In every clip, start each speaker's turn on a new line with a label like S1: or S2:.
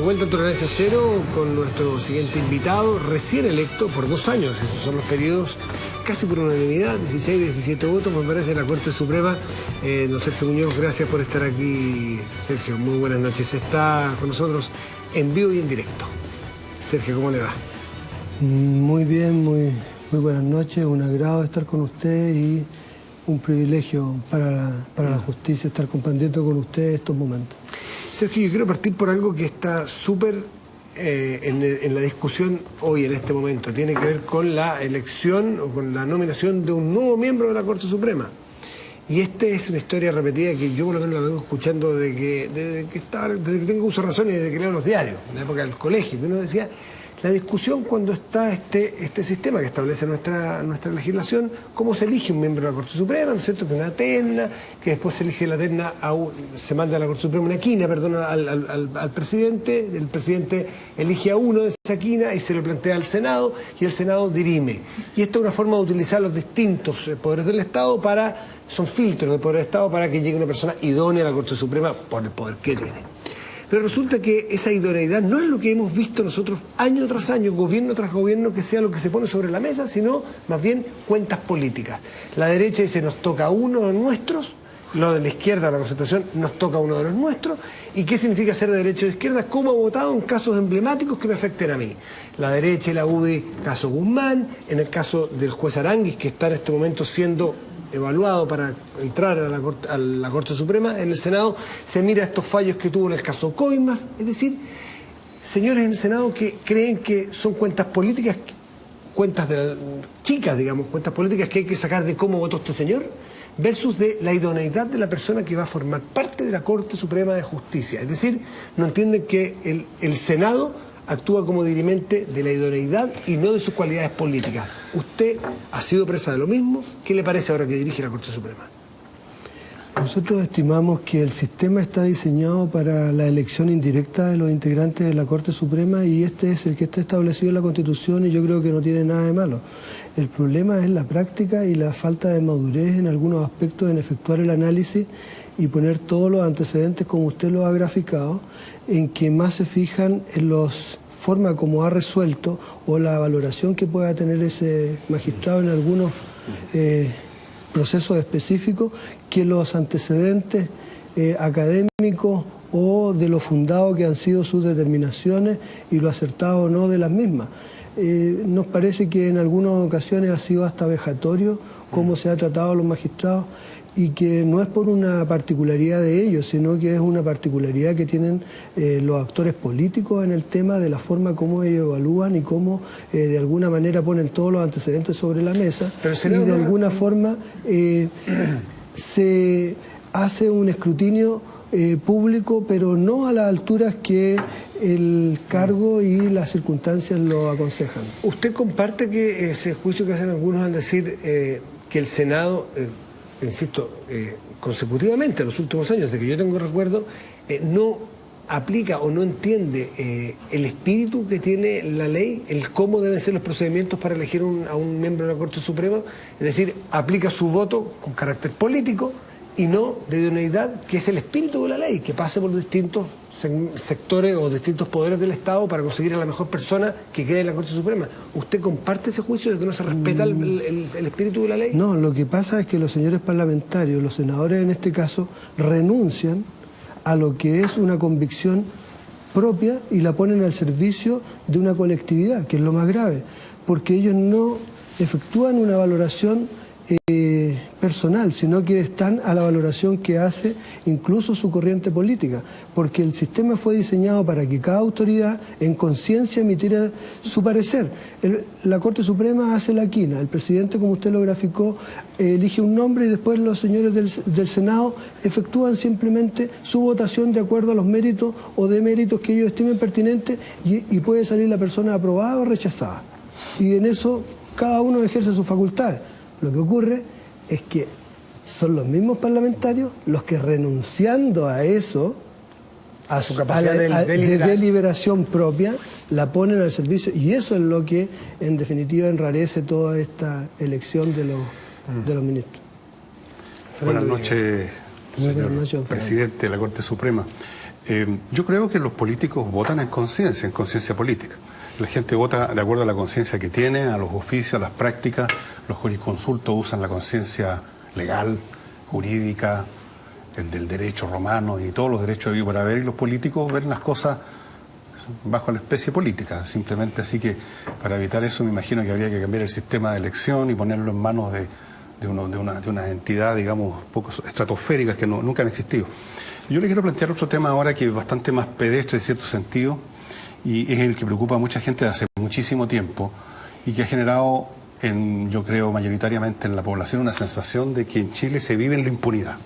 S1: vuelta a Tolerancia Cero con nuestro siguiente invitado, recién electo por 2 años. Esos son los periodos casi por unanimidad, 16, 17 votos, me parece, en la Corte Suprema. Don Sergio Muñoz, gracias por estar aquí. Sergio, muy buenas noches. Está con nosotros en vivo y en directo. Sergio, ¿cómo le va?
S2: Muy bien, muy buenas noches. Un agrado estar con usted y un privilegio para la justicia estar compartiendo con usted estos momentos.
S1: Sergio, yo quiero partir por algo que está súper en la discusión hoy, en este momento. Tiene que ver con la elección o con la nominación de un nuevo miembro de la Corte Suprema. Y esta es una historia repetida que yo por lo menos la vengo escuchando desde que tengo uso de razón y desde que leo los diarios, en la época del colegio, que uno decía, la discusión cuando está este sistema que establece nuestra legislación, cómo se elige un miembro de la Corte Suprema, ¿no es cierto? Que una terna, que después se elige la terna, se manda a la Corte Suprema una quina, al presidente, el presidente elige a uno de esa quina y se lo plantea al Senado, y el Senado dirime. Y esta es una forma de utilizar los distintos poderes del Estado son filtros del poder del Estado para que llegue una persona idónea a la Corte Suprema por el poder que tiene. Pero resulta que esa idoneidad no es lo que hemos visto nosotros año tras año, gobierno tras gobierno, que sea lo que se pone sobre la mesa, sino más bien cuentas políticas. La derecha dice, nos toca uno de los nuestros, lo de la izquierda, la concentración, nos toca uno de los nuestros. ¿Y qué significa ser de derecha o de izquierda? ¿Cómo ha votado en casos emblemáticos que me afecten a mí? La derecha y la UDI, caso Guzmán, en el caso del juez Aranguis, que está en este momento siendo evaluado para entrar a la Corte Suprema, en el Senado se mira estos fallos que tuvo en el caso Coimas, es decir, señores en el Senado que creen que son cuentas políticas, cuentas chicas, digamos, cuentas políticas que hay que sacar de cómo votó este señor, versus de la idoneidad de la persona que va a formar parte de la Corte Suprema de Justicia. Es decir, no entienden que el Senado actúa como dirimente de la idoneidad y no de sus cualidades políticas. Usted ha sido presa de lo mismo. ¿Qué le parece ahora que dirige la Corte Suprema?
S2: Nosotros estimamos que el sistema está diseñado para la elección indirecta de los integrantes de la Corte Suprema y este es el que está establecido en la Constitución y yo creo que no tiene nada de malo. El problema es la práctica y la falta de madurez en algunos aspectos en efectuar el análisis y poner todos los antecedentes como usted lo ha graficado, en que más se fijan en los forma como ha resuelto o la valoración que pueda tener ese magistrado en algunos procesos específicos que los antecedentes académicos o de lo fundado que han sido sus determinaciones y lo acertado o no de las mismas. Nos parece que en algunas ocasiones ha sido hasta vejatorio cómo se ha tratado a los magistrados y que no es por una particularidad de ellos, sino que es una particularidad que tienen los actores políticos en el tema de la forma como ellos evalúan y cómo de alguna manera ponen todos los antecedentes sobre la mesa y de alguna forma se hace un escrutinio público, pero no a las alturas que el cargo y las circunstancias lo aconsejan.
S1: ¿Usted comparte que ese juicio que hacen algunos al decir que el Senado... insisto, consecutivamente en los últimos años, desde que yo tengo recuerdo, no aplica o no entiende el espíritu que tiene la ley, el cómo deben ser los procedimientos para elegir a un miembro de la Corte Suprema? Es decir, aplica su voto con carácter político y no de idoneidad, que es el espíritu de la ley, que pase por distintos sectores o distintos poderes del Estado para conseguir a la mejor persona que quede en la Corte Suprema. ¿Usted comparte ese juicio de que no se respeta el espíritu de la ley?
S2: No, lo que pasa es que los señores parlamentarios, los senadores en este caso, renuncian a lo que es una convicción propia y la ponen al servicio de una colectividad, que es lo más grave, porque ellos no efectúan una valoración personal, sino que están a la valoración que hace incluso su corriente política, porque el sistema fue diseñado para que cada autoridad en conciencia emitiera su parecer. La Corte Suprema hace la quina, el presidente, como usted lo graficó, elige un nombre y después los señores del Senado efectúan simplemente su votación de acuerdo a los méritos o deméritos que ellos estimen pertinentes y puede salir la persona aprobada o rechazada. Y en eso cada uno ejerce sus facultades. Lo que ocurre es que son los mismos parlamentarios los que, renunciando a eso, a su capacidad de deliberación propia, la ponen al servicio, y eso es lo que en definitiva enrarece toda esta elección de los ministros.
S3: Buenas noches, señor presidente de la Corte Suprema. Yo creo que los políticos votan en conciencia política. La gente vota de acuerdo a la conciencia que tiene, a los oficios, a las prácticas. Los jurisconsultos usan la conciencia legal, jurídica, el del derecho romano y todos los derechos de vivir para ver, y los políticos ven las cosas bajo la especie política, simplemente. Así que para evitar eso me imagino que habría que cambiar el sistema de elección y ponerlo en manos de una entidad, digamos, poco estratosféricas que nunca han existido. Yo le quiero plantear otro tema ahora que es bastante más pedestre en cierto sentido, y es el que preocupa a mucha gente de hace muchísimo tiempo y que ha generado, yo creo, mayoritariamente en la población una sensación de que en Chile se vive en la impunidad,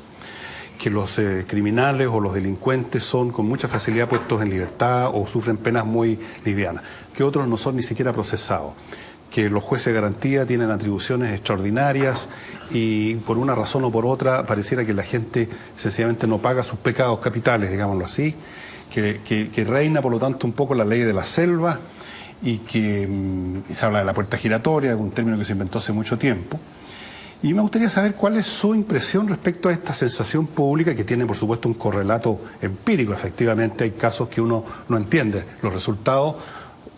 S3: que los criminales o los delincuentes son con mucha facilidad puestos en libertad o sufren penas muy livianas, que otros no son ni siquiera procesados, que los jueces de garantía tienen atribuciones extraordinarias y por una razón o por otra pareciera que la gente sencillamente no paga sus pecados capitales, digámoslo así, que reina por lo tanto un poco la ley de la selva y se habla de la puerta giratoria, un término que se inventó hace mucho tiempo. Y me gustaría saber cuál es su impresión respecto a esta sensación pública que tiene, por supuesto, un correlato empírico. Efectivamente, hay casos que uno no entiende los resultados.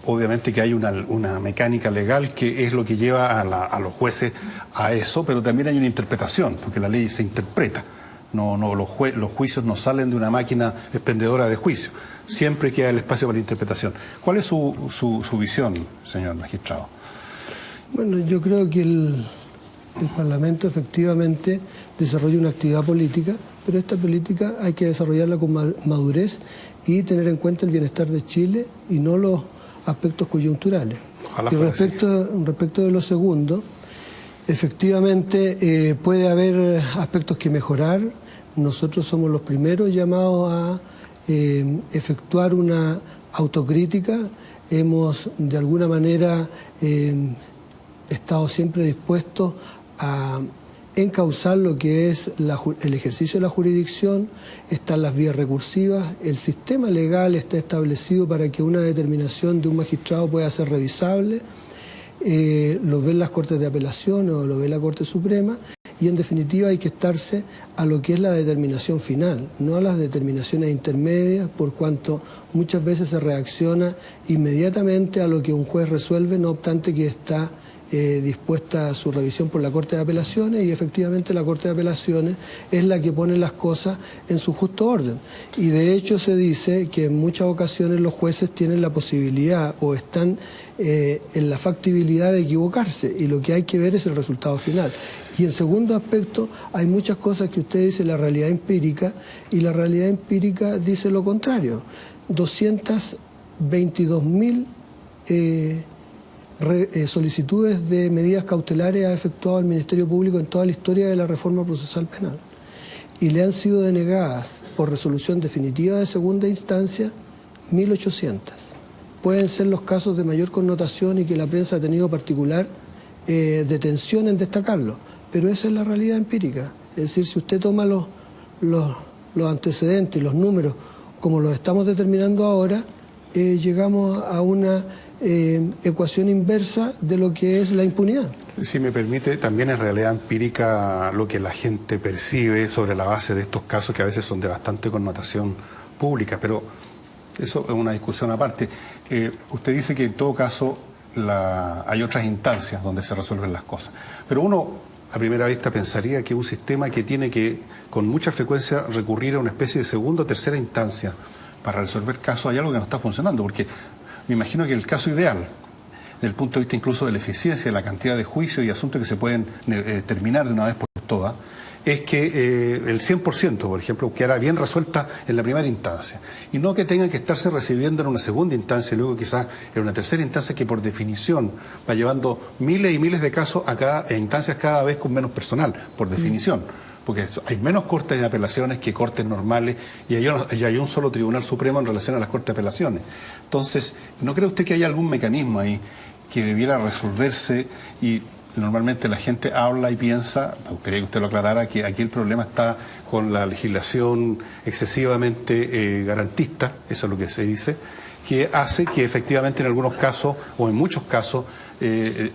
S3: Obviamente que hay una mecánica legal que es lo que lleva a los jueces a eso, pero también hay una interpretación, porque la ley se interpreta. Los juicios no salen de una máquina expendedora de juicios. Siempre queda el espacio para la interpretación. ¿Cuál es su visión, señor magistrado?
S2: Bueno, yo creo que el Parlamento efectivamente desarrolla una actividad política, pero esta política hay que desarrollarla con madurez y tener en cuenta el bienestar de Chile y no los aspectos coyunturales.
S3: Ojalá
S2: y respecto de lo segundo, efectivamente puede haber aspectos que mejorar. Nosotros somos los primeros llamados a efectuar una autocrítica. Hemos de alguna manera estado siempre dispuestos a encauzar lo que es el ejercicio de la jurisdicción. Están las vías recursivas, el sistema legal está establecido para que una determinación de un magistrado pueda ser revisable, lo ven las Cortes de Apelación o lo ve la Corte Suprema, y en definitiva hay que estarse a lo que es la determinación final, no a las determinaciones intermedias, por cuanto muchas veces se reacciona inmediatamente a lo que un juez resuelve, no obstante que está dispuesta a su revisión por la Corte de Apelaciones, y efectivamente la Corte de Apelaciones es la que pone las cosas en su justo orden. Y de hecho se dice que en muchas ocasiones los jueces tienen la posibilidad o están en la factibilidad de equivocarse, y lo que hay que ver es el resultado final. Y en segundo aspecto, hay muchas cosas que usted dice la realidad empírica, y la realidad empírica dice lo contrario. 222.000 solicitudes de medidas cautelares ha efectuado el Ministerio Público en toda la historia de la reforma procesal penal, y le han sido denegadas por resolución definitiva de segunda instancia 1.800. Pueden ser los casos de mayor connotación y que la prensa ha tenido particular detención en destacarlo, pero esa es la realidad empírica. Es decir, si usted toma los antecedentes y los números como los estamos determinando ahora, llegamos a una ecuación inversa de lo que es la impunidad.
S3: Si me permite, también es realidad empírica lo que la gente percibe sobre la base de estos casos que a veces son de bastante connotación pública, pero eso es una discusión aparte. Usted dice que en todo caso hay otras instancias donde se resuelven las cosas, pero uno a primera vista pensaría que un sistema que tiene que con mucha frecuencia recurrir a una especie de segunda o tercera instancia para resolver casos, hay algo que no está funcionando, porque me imagino que el caso ideal, desde el punto de vista incluso de la eficiencia, de la cantidad de juicios y asuntos que se pueden terminar de una vez por todas, es que el 100%, por ejemplo, quedará bien resuelta en la primera instancia, y no que tengan que estarse recibiendo en una segunda instancia y luego quizás en una tercera instancia que por definición va llevando miles y miles de casos a instancias cada vez con menos personal, por definición. Porque hay menos cortes de apelaciones que cortes normales, y hay un solo Tribunal Supremo en relación a las cortes de apelaciones. Entonces, ¿no cree usted que hay algún mecanismo ahí que debiera resolverse? Y normalmente la gente habla y piensa, me gustaría que usted lo aclarara, que aquí el problema está con la legislación excesivamente garantista, eso es lo que se dice, que hace que efectivamente en algunos casos, o en muchos casos,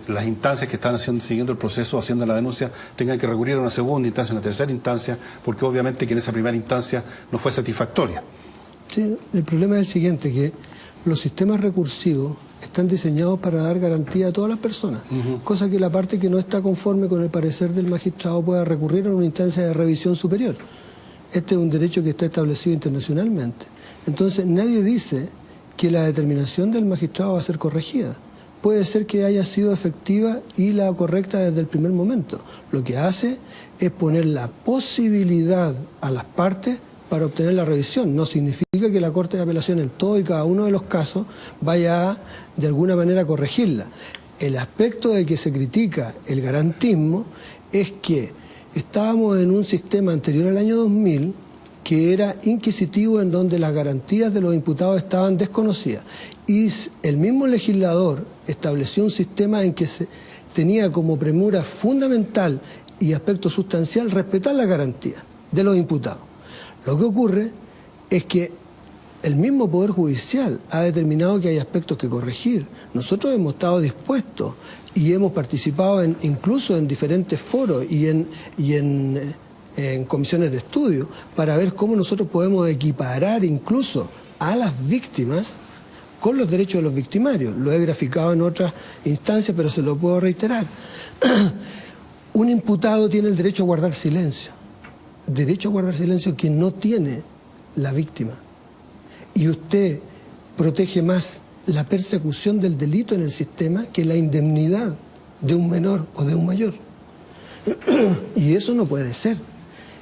S3: las instancias que están siguiendo el proceso, haciendo la denuncia, tengan que recurrir a una segunda instancia, a una tercera instancia, porque obviamente que en esa primera instancia no fue satisfactoria.
S2: Sí, el problema es el siguiente, que los sistemas recursivos están diseñados para dar garantía a todas las personas, cosa que la parte que no está conforme con el parecer del magistrado pueda recurrir a una instancia de revisión superior. Este es un derecho que está establecido internacionalmente. Entonces nadie dice que la determinación del magistrado va a ser corregida. Puede ser que haya sido efectiva y la correcta desde el primer momento. Lo que hace es poner la posibilidad a las partes para obtener la revisión. No significa que la Corte de Apelación en todo y cada uno de los casos vaya a, de alguna manera, corregirla. El aspecto de que se critica el garantismo es que estábamos en un sistema anterior al año 2000 que era inquisitivo, en donde las garantías de los imputados estaban desconocidas. Y el mismo legislador estableció un sistema en que se tenía como premura fundamental y aspecto sustancial respetar las garantías de los imputados. Lo que ocurre es que el mismo Poder Judicial ha determinado que hay aspectos que corregir. Nosotros hemos estado dispuestos y hemos participado incluso en diferentes foros y en comisiones de estudio para ver cómo nosotros podemos equiparar incluso a las víctimas con los derechos de los victimarios. Lo he graficado en otras instancias, pero se lo puedo reiterar. Un imputado tiene el derecho a guardar silencio. Derecho a guardar silencio que no tiene la víctima. Y usted protege más la persecución del delito en el sistema que la indemnidad de un menor o de un mayor. Y eso no puede ser.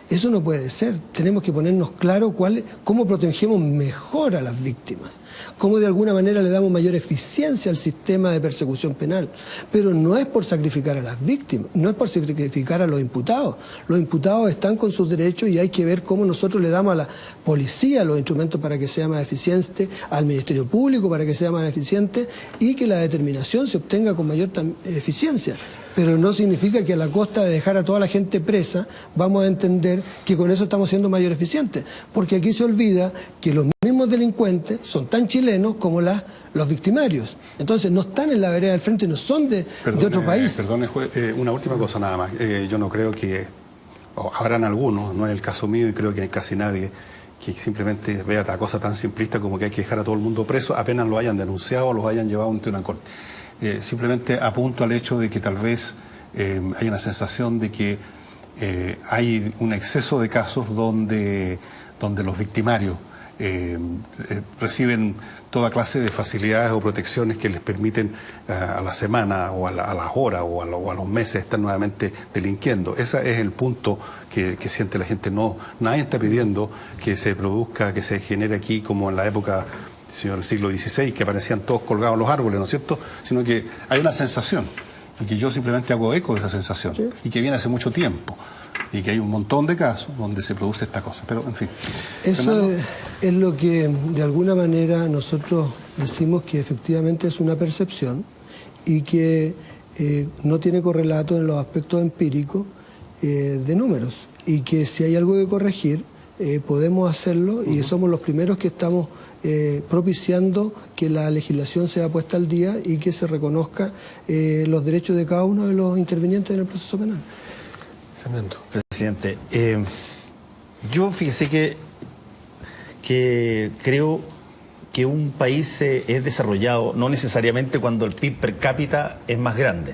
S2: Eso no puede ser. Tenemos que ponernos claro cómo protegemos mejor a las víctimas, cómo de alguna manera le damos mayor eficiencia al sistema de persecución penal. Pero no es por sacrificar a las víctimas, no es por sacrificar a los imputados. Los imputados están con sus derechos y hay que ver cómo nosotros le damos a la policía los instrumentos para que sea más eficiente, al Ministerio Público para que sea más eficiente y que la determinación se obtenga con mayor eficiencia. Pero no significa que a la costa de dejar a toda la gente presa vamos a entender que con eso estamos siendo mayor eficientes. Porque aquí se olvida que los mismos delincuentes son tan chilenos como los victimarios. Entonces no están en la vereda del frente, no son de otro país.
S3: Perdone, juez, una última cosa nada más. Yo no creo que, habrán algunos, no es el caso mío y creo que hay casi nadie, que simplemente vea esta cosa tan simplista como que hay que dejar a todo el mundo preso apenas lo hayan denunciado o los hayan llevado ante una corte. Simplemente apunto al hecho de que tal vez hay una sensación de que hay un exceso de casos donde los victimarios reciben toda clase de facilidades o protecciones que les permiten a la semana o a las horas o a los meses estar nuevamente delinquiendo. Ese es el punto que siente la gente. Nadie está pidiendo que se produzca, que se genere aquí como en la época del siglo XVI, que aparecían todos colgados en los árboles, ¿no es cierto? Sino que hay una sensación, y que yo simplemente hago eco de esa sensación, ¿sí? Y que viene hace mucho tiempo, y que hay un montón de casos donde se produce esta cosa, pero en fin.
S2: Eso es lo que de alguna manera nosotros decimos que efectivamente es una percepción y que no tiene correlato en los aspectos empíricos de números, y que si hay algo que corregir, podemos hacerlo, y somos los primeros que estamos propiciando que la legislación sea puesta al día y que se reconozca los derechos de cada uno de los intervinientes en el proceso penal.
S4: Fernando. Presidente, yo fíjese que creo que un país es desarrollado no necesariamente cuando el PIB per cápita es más grande.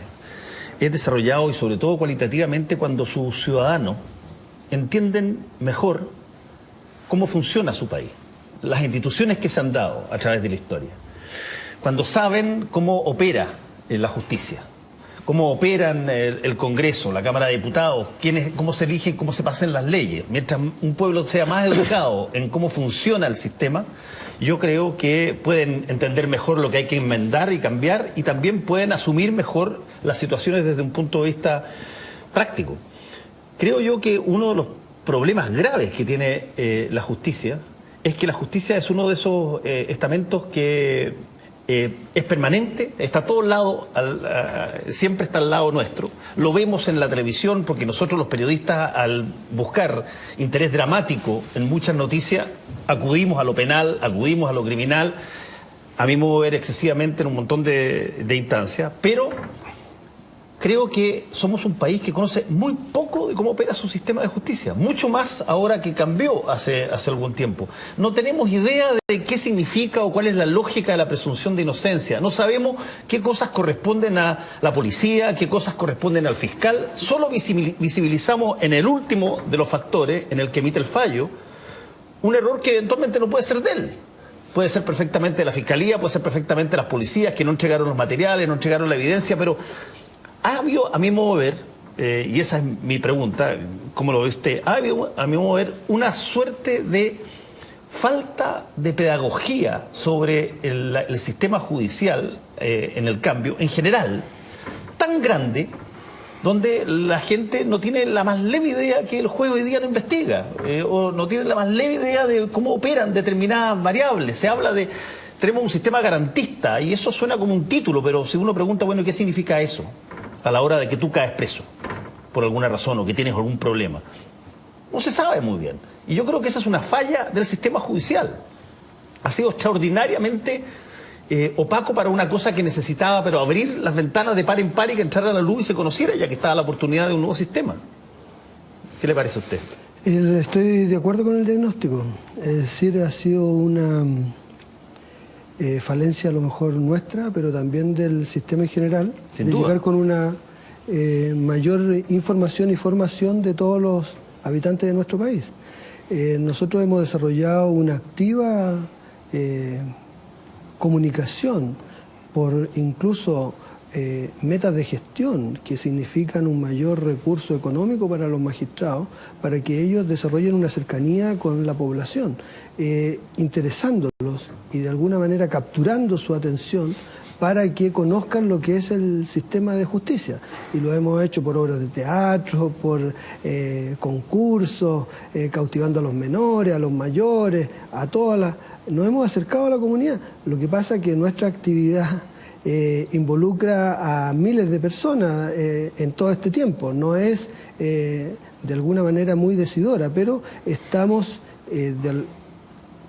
S4: Es desarrollado y sobre todo cualitativamente cuando sus ciudadanos entienden mejor cómo funciona su país, las instituciones que se han dado a través de la historia, cuando saben cómo opera la justicia, cómo operan el Congreso, la Cámara de Diputados, cómo se eligen, cómo se pasan las leyes. Mientras un pueblo sea más educado en cómo funciona el sistema, yo creo que pueden entender mejor lo que hay que enmendar y cambiar, y también pueden asumir mejor las situaciones desde un punto de vista práctico. Creo yo que uno de los problemas graves que tiene la justicia es que la justicia es uno de esos estamentos que es permanente, está a todos lados, siempre está al lado nuestro. Lo vemos en la televisión porque nosotros los periodistas, al buscar interés dramático en muchas noticias, acudimos a lo penal, acudimos a lo criminal, a mí me voy a ver excesivamente en un montón de instancias, pero creo que somos un país que conoce muy poco de cómo opera su sistema de justicia, mucho más ahora que cambió hace algún tiempo. No tenemos idea de qué significa o cuál es la lógica de la presunción de inocencia. No sabemos qué cosas corresponden a la policía, qué cosas corresponden al fiscal. Solo visibilizamos en el último de los factores, en el que emite el fallo, un error que eventualmente no puede ser de él. Puede ser perfectamente de la fiscalía, puede ser perfectamente de las policías que no entregaron los materiales, no entregaron la evidencia, pero ha habido, a mi modo de ver, y esa es mi pregunta, ¿cómo lo ve usted? Ha habido, a mi modo de ver, una suerte de falta de pedagogía sobre el sistema judicial en el cambio, en general, tan grande, donde la gente no tiene la más leve idea que el juez hoy día no investiga, o no tiene la más leve idea de cómo operan determinadas variables. Se habla de, tenemos un sistema garantista, y eso suena como un título, pero si uno pregunta, bueno, ¿qué significa eso? A la hora de que tú caes preso, por alguna razón, o que tienes algún problema. No se sabe muy bien. Y yo creo que esa es una falla del sistema judicial. Ha sido extraordinariamente opaco para una cosa que necesitaba, pero abrir las ventanas de par en par y que entrara la luz y se conociera, ya que estaba la oportunidad de un nuevo sistema. ¿Qué le parece a usted?
S2: Estoy de acuerdo con el diagnóstico. Es decir, ha sido una falencia a lo mejor nuestra, pero también del sistema en general,
S4: Sin
S2: de
S4: duda.
S2: llegar con una mayor información y formación de todos los habitantes de nuestro país. Nosotros hemos desarrollado una activa comunicación por incluso metas de gestión que significan un mayor recurso económico para los magistrados, para que ellos desarrollen una cercanía con la población, interesándolos y de alguna manera capturando su atención para que conozcan lo que es el sistema de justicia. Y lo hemos hecho por obras de teatro, por concursos, cautivando a los menores, a los mayores, a todas las... Nos hemos acercado a la comunidad. Lo que pasa es que nuestra actividad involucra a miles de personas en todo este tiempo. No es de alguna manera muy decidora, pero estamos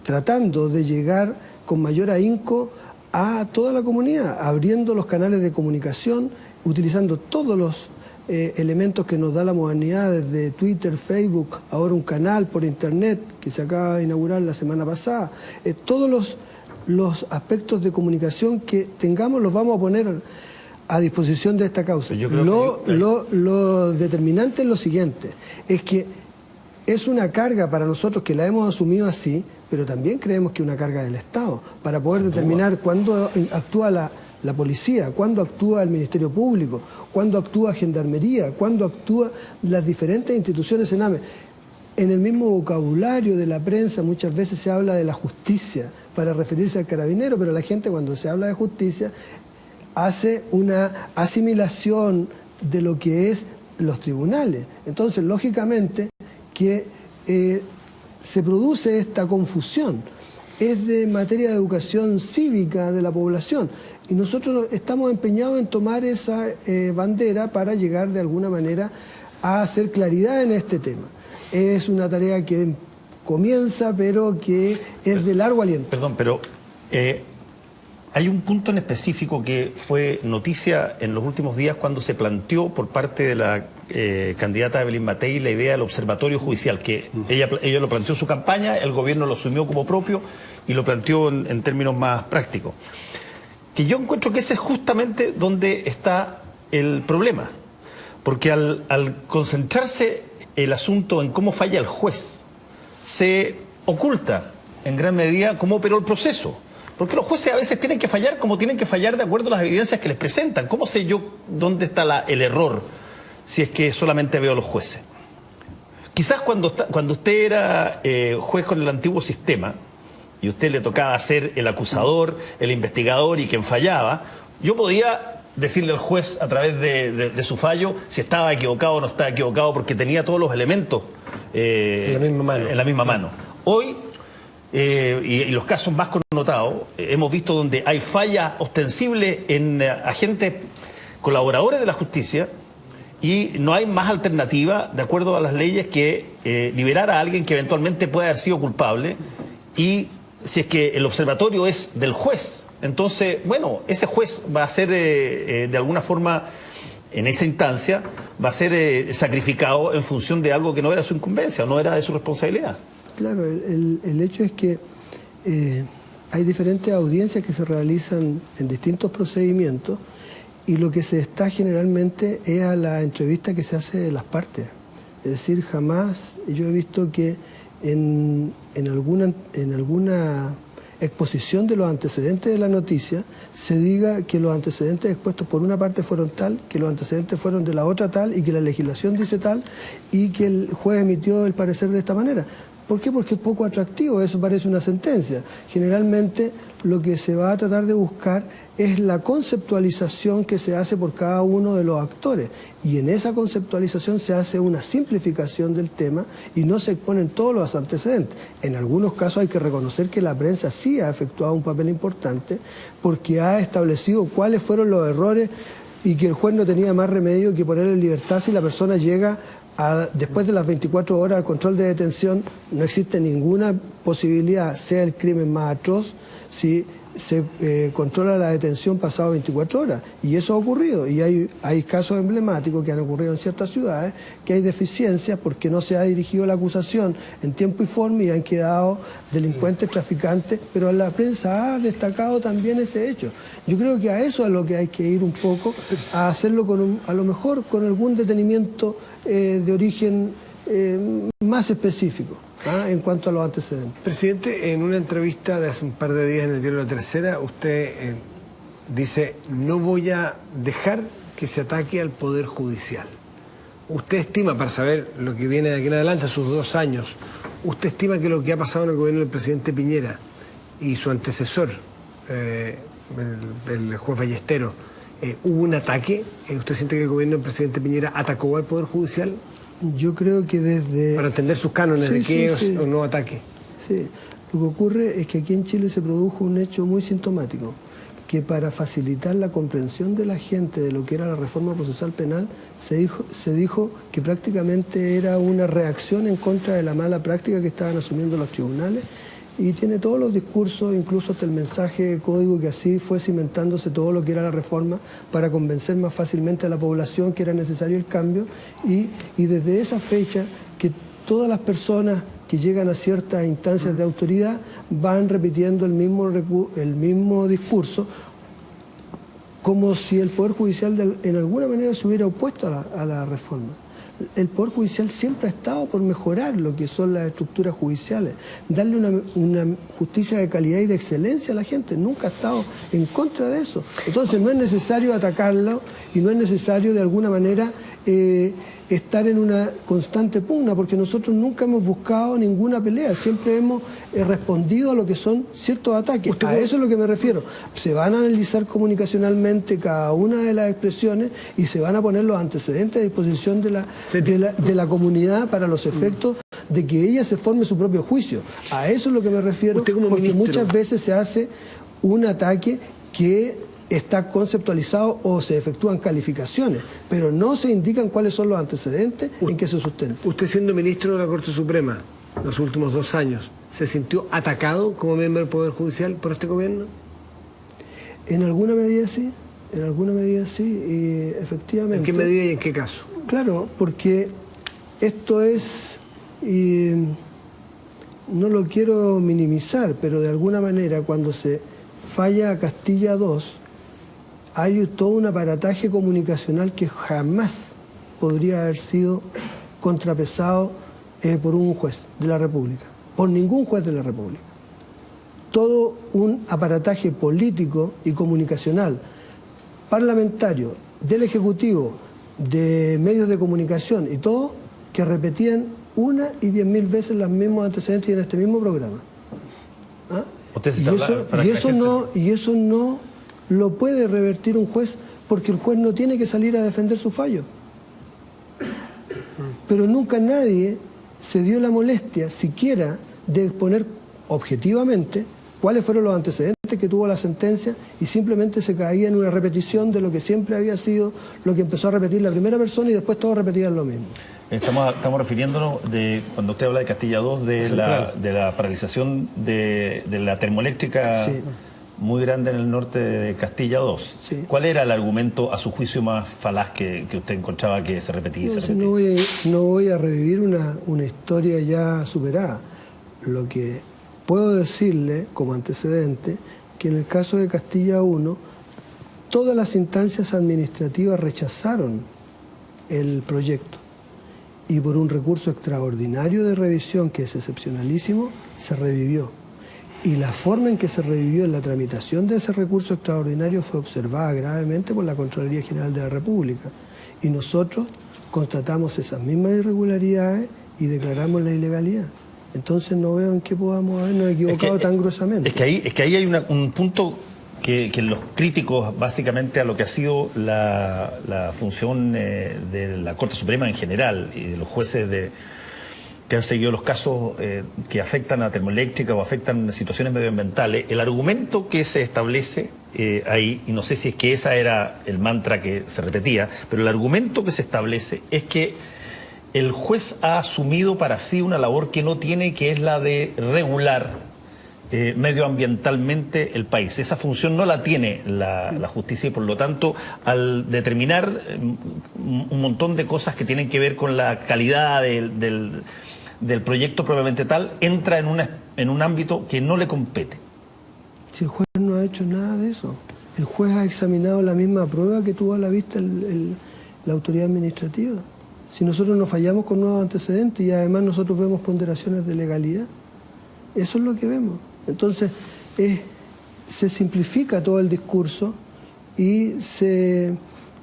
S2: tratando de llegar con mayor ahínco a toda la comunidad, abriendo los canales de comunicación, utilizando todos los elementos que nos da la modernidad, desde Twitter, Facebook, ahora un canal por internet que se acaba de inaugurar la semana pasada. Todos los aspectos de comunicación que tengamos los vamos a poner a disposición de esta causa.
S4: Yo creo
S2: Lo determinante es lo siguiente, es que es una carga para nosotros que la hemos asumido así, pero también creemos que es una carga del Estado, para poder determinar cuándo actúa la policía, cuándo actúa el Ministerio Público, cuándo actúa Gendarmería, cuándo actúan las diferentes instituciones en AME. En el mismo vocabulario de la prensa muchas veces se habla de la justicia para referirse al carabinero, pero la gente cuando se habla de justicia hace una asimilación de lo que es los tribunales. Entonces, lógicamente, que se produce esta confusión. Es de materia de educación cívica de la población. Y nosotros estamos empeñados en tomar esa bandera para llegar de alguna manera a hacer claridad en este tema. Es una tarea que comienza, pero que es de largo aliento.
S4: Perdón, pero hay un punto en específico que fue noticia en los últimos días cuando se planteó por parte de la candidata Evelyn Matei la idea del observatorio judicial, que ella lo planteó en su campaña, el gobierno lo asumió como propio y lo planteó en términos más prácticos. Que yo encuentro que ese es justamente donde está el problema, porque al concentrarse el asunto en cómo falla el juez, se oculta en gran medida cómo operó el proceso. Porque los jueces a veces tienen que fallar como tienen que fallar de acuerdo a las evidencias que les presentan. ¿Cómo sé yo dónde está el error si es que solamente veo a los jueces? Quizás cuando usted era juez con el antiguo sistema y a usted le tocaba ser el acusador, el investigador y quien fallaba, yo podía decirle al juez a través de su fallo si estaba equivocado o no estaba equivocado, porque tenía todos los elementos
S1: en la misma mano.
S4: Hoy, y los casos más connotados, hemos visto donde hay fallas ostensibles en agentes colaboradores de la justicia y no hay más alternativa, de acuerdo a las leyes, que liberar a alguien que eventualmente pueda haber sido culpable. Y si es que el observatorio es del juez, entonces, bueno, ese juez va a ser de alguna forma en esa instancia va a ser sacrificado en función de algo que no era su incumbencia, no era de su responsabilidad.
S2: Claro, el hecho es que hay diferentes audiencias que se realizan en distintos procedimientos y lo que se está generalmente es a la entrevista que se hace de las partes. Es decir, jamás yo he visto que en alguna exposición de los antecedentes de la noticia se diga que los antecedentes expuestos por una parte fueron tal, que los antecedentes fueron de la otra tal y que la legislación dice tal y que el juez emitió el parecer de esta manera. ¿Por qué? Porque es poco atractivo, eso parece una sentencia. Generalmente lo que se va a tratar de buscar es la conceptualización que se hace por cada uno de los actores y en esa conceptualización se hace una simplificación del tema y no se exponen todos los antecedentes. En algunos casos hay que reconocer que la prensa sí ha efectuado un papel importante porque ha establecido cuáles fueron los errores y que el juez no tenía más remedio que ponerle en libertad si la persona llega después de las 24 horas al control de detención. No existe ninguna posibilidad, sea el crimen más atroz, si se controla la detención pasado 24 horas. Y eso ha ocurrido. Y hay casos emblemáticos que han ocurrido en ciertas ciudades, que hay deficiencias porque no se ha dirigido la acusación en tiempo y forma y han quedado delincuentes, traficantes, pero la prensa ha destacado también ese hecho. Yo creo que a eso es lo que hay que ir un poco, a hacerlo a lo mejor con algún detenimiento de origen más específico. En cuanto a los antecedentes.
S1: Presidente, en una entrevista de hace un par de días en el diario La Tercera, usted dice: no voy a dejar que se ataque al Poder Judicial. Usted estima, para saber lo que viene de aquí en adelante, sus 2 años, ¿usted estima que lo que ha pasado en el gobierno del presidente Piñera y su antecesor, el juez Ballesteros, hubo un ataque? ¿Usted siente que el gobierno del presidente Piñera atacó al Poder Judicial?
S2: Yo creo que desde...
S1: Para entender sus cánones de qué es o no ataque.
S2: Sí, lo que ocurre es que aquí en Chile se produjo un hecho muy sintomático, que para facilitar la comprensión de la gente de lo que era la reforma procesal penal, se dijo que prácticamente era una reacción en contra de la mala práctica que estaban asumiendo los tribunales, y tiene todos los discursos, incluso hasta el mensaje de código, que así fue cimentándose todo lo que era la reforma para convencer más fácilmente a la población que era necesario el cambio, y desde esa fecha que todas las personas que llegan a ciertas instancias de autoridad van repitiendo el mismo discurso, como si el Poder Judicial en alguna manera se hubiera opuesto a la reforma. El Poder Judicial siempre ha estado por mejorar lo que son las estructuras judiciales, darle una justicia de calidad y de excelencia a la gente. Nunca ha estado en contra de eso. Entonces no es necesario atacarlo y no es necesario de alguna manera estar en una constante pugna, porque nosotros nunca hemos buscado ninguna pelea, siempre hemos respondido a lo que son ciertos ataques. A eso es lo que me refiero. Se van a analizar comunicacionalmente cada una de las expresiones y se van a poner los antecedentes a disposición de la comunidad para los efectos de que ella se forme su propio juicio. A eso es lo que me refiero, porque muchas veces se hace un ataque que está conceptualizado o se efectúan calificaciones, pero no se indican cuáles son los antecedentes en que se sustenta.
S1: Usted, siendo ministro de la Corte Suprema los últimos 2 años, ¿se sintió atacado como miembro del Poder Judicial por este gobierno?
S2: En alguna medida sí, y efectivamente.
S1: ¿En qué medida y en qué caso?
S2: Claro, porque esto es, y no lo quiero minimizar, pero de alguna manera cuando se falla Castilla II, hay todo un aparataje comunicacional que jamás podría haber sido contrapesado por un juez de la República, por ningún juez de la República. Todo un aparataje político y comunicacional, parlamentario, del Ejecutivo, de medios de comunicación y todo, que repetían 1 y 10.000 veces los mismos antecedentes y en este mismo programa. ¿Ah? Y eso no lo puede revertir un juez, porque el juez no tiene que salir a defender su fallo. Pero nunca nadie se dio la molestia siquiera de exponer objetivamente cuáles fueron los antecedentes que tuvo la sentencia, y simplemente se caía en una repetición de lo que siempre había sido, lo que empezó a repetir la primera persona y después todos repetían lo mismo.
S4: Estamos refiriéndonos, cuando usted habla de Castilla II, de la paralización de la termoeléctrica.
S2: Sí.
S4: muy grande en el norte de Castilla 2.
S2: Sí.
S4: ¿Cuál era el argumento, a su juicio, más falaz que usted encontraba que se repetía y se repetía?
S2: No voy a revivir una historia ya superada. Lo que puedo decirle como antecedente, que en el caso de Castilla 1, todas las instancias administrativas rechazaron el proyecto y por un recurso extraordinario de revisión, que es excepcionalísimo, se revivió. Y la forma en que se revivió en la tramitación de ese recurso extraordinario fue observada gravemente por la Contraloría General de la República. Y nosotros constatamos esas mismas irregularidades y declaramos la ilegalidad. Entonces no veo en qué podamos habernos equivocado tan gruesamente.
S4: Es que ahí hay un punto que los críticos, básicamente, a lo que ha sido la función de la Corte Suprema en general y de los jueces que han seguido los casos que afectan a termoeléctrica o afectan situaciones medioambientales, el argumento que se establece ahí, y no sé si es que ese era el mantra que se repetía, pero el argumento que se establece es que el juez ha asumido para sí una labor que no tiene, que es la de regular medioambientalmente el país. Esa función no la tiene la justicia y, por lo tanto, al determinar un montón de cosas que tienen que ver con la calidad del proyecto propiamente tal, entra en un ámbito que no le compete.
S2: Si el juez no ha hecho nada de eso, el juez ha examinado la misma prueba que tuvo a la vista la autoridad administrativa. Si nosotros no fallamos con nuevos antecedentes y además nosotros vemos ponderaciones de legalidad, eso es lo que vemos. Entonces, se simplifica todo el discurso y de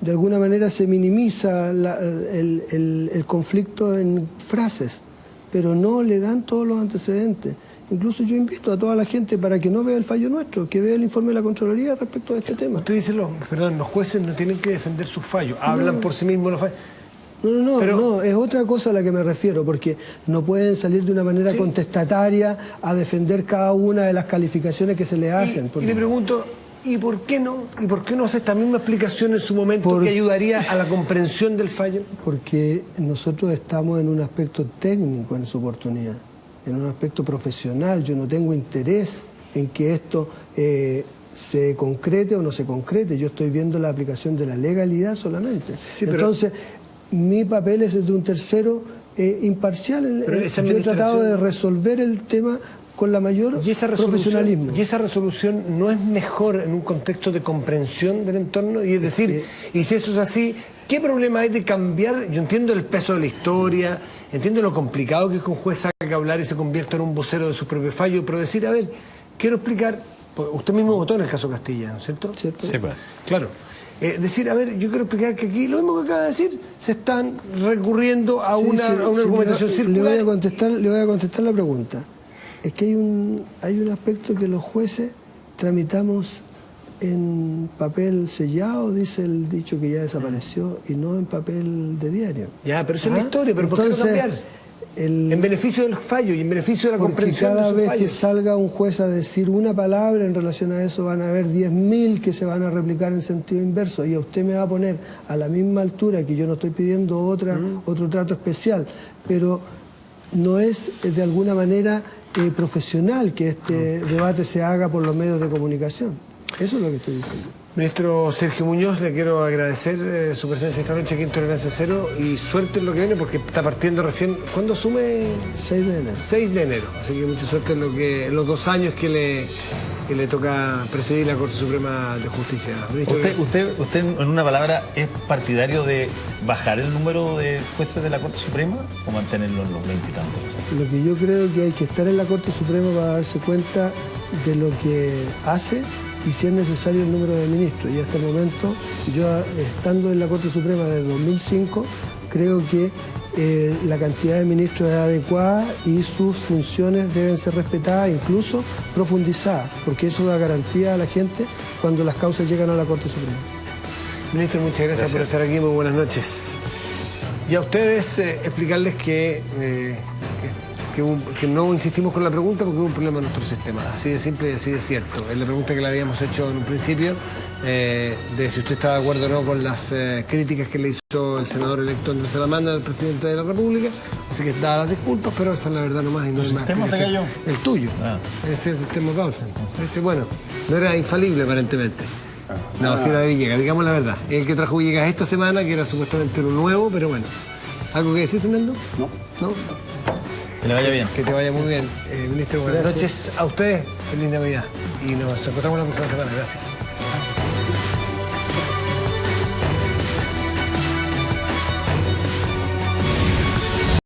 S2: alguna manera se minimiza el conflicto en frases, pero no le dan todos los antecedentes. Incluso yo invito a toda la gente para que no vea el fallo nuestro, que vea el informe de la Contraloría respecto a este tema.
S1: Usted dice, los jueces no tienen que defender sus fallos, hablan por sí mismos los fallos.
S2: No, es otra cosa a la que me refiero, porque no pueden salir de una manera contestataria a defender cada una de las calificaciones que se le hacen.
S1: Y le pregunto, ¿y por qué no? ¿Y por qué no hace esta misma explicación en su momento que ayudaría a la comprensión del fallo?
S2: Porque nosotros estamos en un aspecto técnico en su oportunidad, en un aspecto profesional. Yo no tengo interés en que esto se concrete o no se concrete. Yo estoy viendo la aplicación de la legalidad solamente. Sí, entonces, mi papel es de un tercero imparcial. Yo he tratado de resolver el tema con la mayor profesionalismo.
S1: ¿Y esa resolución no es mejor en un contexto de comprensión del entorno? Y es decir, y si eso es así, ¿qué problema hay de cambiar? Yo entiendo el peso de la historia, entiendo lo complicado que es que un juez haga que hablar y se convierta en un vocero de sus propios fallos, pero decir, a ver, quiero explicar, pues usted mismo votó en el caso Castilla, ¿no es cierto?
S2: ¿Cierto?
S4: Sí, pues.
S1: Claro. Decir, a ver, yo quiero explicar que aquí, lo mismo que acaba de decir, se están recurriendo a una argumentación circular.
S2: Le voy a contestar la pregunta. Es que hay un aspecto que los jueces tramitamos en papel sellado, dice el dicho que ya desapareció, y no en papel de diario.
S1: Ya, pero esa es la historia, pero ¿por qué no cambiar? En beneficio del fallo y en beneficio de la comprensión de su fallo.
S2: Cada vez que salga un juez a decir una palabra en relación a eso, van a haber 10.000 que se van a replicar en sentido inverso, y a usted me va a poner a la misma altura, que yo no estoy pidiendo otro trato especial, pero no es de alguna manera profesional que este debate se haga por los medios de comunicación. Eso es lo que estoy diciendo.
S1: Ministro Sergio Muñoz, le quiero agradecer su presencia esta noche aquí en Tolerancia Cero y suerte en lo que viene, porque está partiendo recién. ¿Cuándo asume?
S2: 6 de enero.
S1: 6 de enero. Así que mucha suerte en los 2 años que le toca presidir la Corte Suprema de Justicia.
S4: Usted, en una palabra, ¿es partidario de bajar el número de jueces de la Corte Suprema o mantenerlo en los 20 y tantos?
S2: Lo que yo creo que hay que estar en la Corte Suprema para darse cuenta de lo que hace y si es necesario el número de ministros. Y hasta el momento, yo estando en la Corte Suprema desde 2005, creo que la cantidad de ministros es adecuada y sus funciones deben ser respetadas, incluso profundizadas, porque eso da garantía a la gente cuando las causas llegan a la Corte Suprema.
S1: Ministro, muchas gracias por estar aquí, muy buenas noches. Y a ustedes explicarles que que no insistimos con la pregunta porque hubo un problema en nuestro sistema. Así de simple y así de cierto. Es la pregunta que le habíamos hecho en un principio, de si usted está de acuerdo o no con las críticas que le hizo el senador electo Andrés Salamandra al presidente de la República. Así que da las disculpas, pero esa es la verdad nomás y no hay más.
S4: ¿Sistema se cayó?
S1: El tuyo. Ese es el sistema Paulsen. Ese, bueno, no era infalible aparentemente. No, sí era de Villegas, digamos la verdad. El que trajo Villegas esta semana, que era supuestamente uno nuevo, pero bueno. ¿Algo que decir, Fernando?
S3: No.
S1: ¿No?
S4: Que le vaya bien.
S1: Que te vaya muy bien. Ministro, buenas noches a ustedes. Feliz Navidad. Y nos encontramos la próxima semana. Gracias.